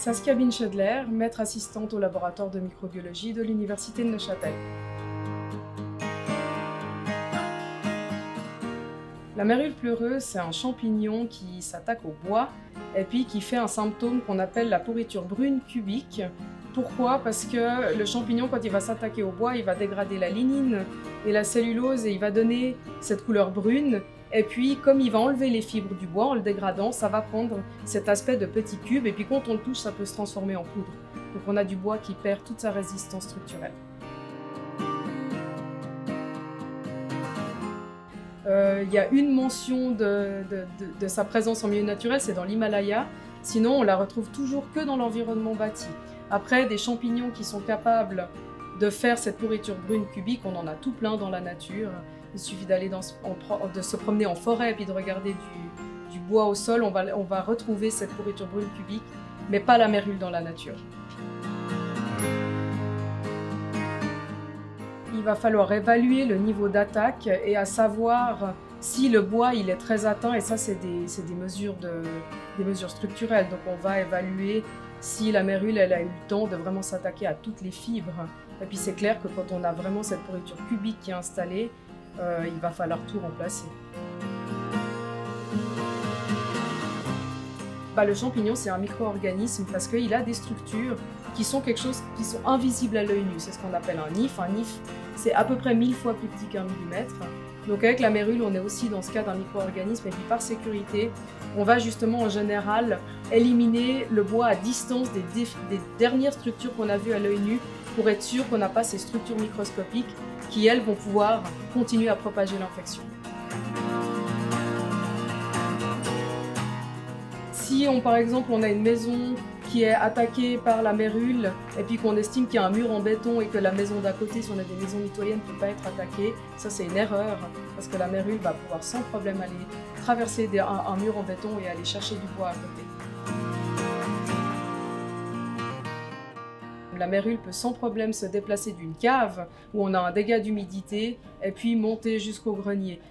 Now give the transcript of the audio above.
Saskia Binchedler, maître assistante au laboratoire de microbiologie de l'Université de Neuchâtel. La mérule pleureuse, c'est un champignon qui s'attaque au bois et puis qui fait un symptôme qu'on appelle la pourriture brune cubique. Pourquoi? Parce que le champignon, quand il va s'attaquer au bois, il va dégrader la lignine et la cellulose et il va donner cette couleur brune. Et puis, comme il va enlever les fibres du bois en le dégradant, ça va prendre cet aspect de petit cube. Et puis, quand on le touche, ça peut se transformer en poudre. Donc, on a du bois qui perd toute sa résistance structurelle. Il y a une mention de sa présence en milieu naturel, c'est dans l'Himalaya. Sinon, on la retrouve toujours que dans l'environnement bâti. Après, des champignons qui sont capables de faire cette pourriture brune cubique, on en a tout plein dans la nature. Il suffit d'aller de se promener en forêt et puis de regarder du bois au sol. On va retrouver cette pourriture brune cubique, mais pas la mérule dans la nature. Il va falloir évaluer le niveau d'attaque et à savoir si le bois il est très atteint, et ça c'est des mesures structurelles. Donc on va évaluer si la mérule elle a eu le temps de vraiment s'attaquer à toutes les fibres. Et puis c'est clair que quand on a vraiment cette pourriture cubique qui est installée, il va falloir tout remplacer. Le champignon, c'est un micro-organisme parce qu'il a des structures qui sont invisibles à l'œil nu. C'est ce qu'on appelle un nif. Un nif, c'est à peu près 1000 fois plus petit qu'un millimètre. Donc avec la mérule, on est aussi dans ce cas d'un micro-organisme. Et puis par sécurité, on va justement en général éliminer le bois à distance des dernières structures qu'on a vues à l'œil nu pour être sûr qu'on n'a pas ces structures microscopiques qui, elles, vont pouvoir continuer à propager l'infection. Si par exemple on a une maison qui est attaquée par la mérule et puis qu'on estime qu'il y a un mur en béton et que la maison d'à côté, si on a des maisons mitoyennes, ne peut pas être attaquée, ça c'est une erreur parce que la mérule va pouvoir sans problème aller traverser un mur en béton et aller chercher du bois à côté. La mérule peut sans problème se déplacer d'une cave où on a un dégât d'humidité et puis monter jusqu'au grenier.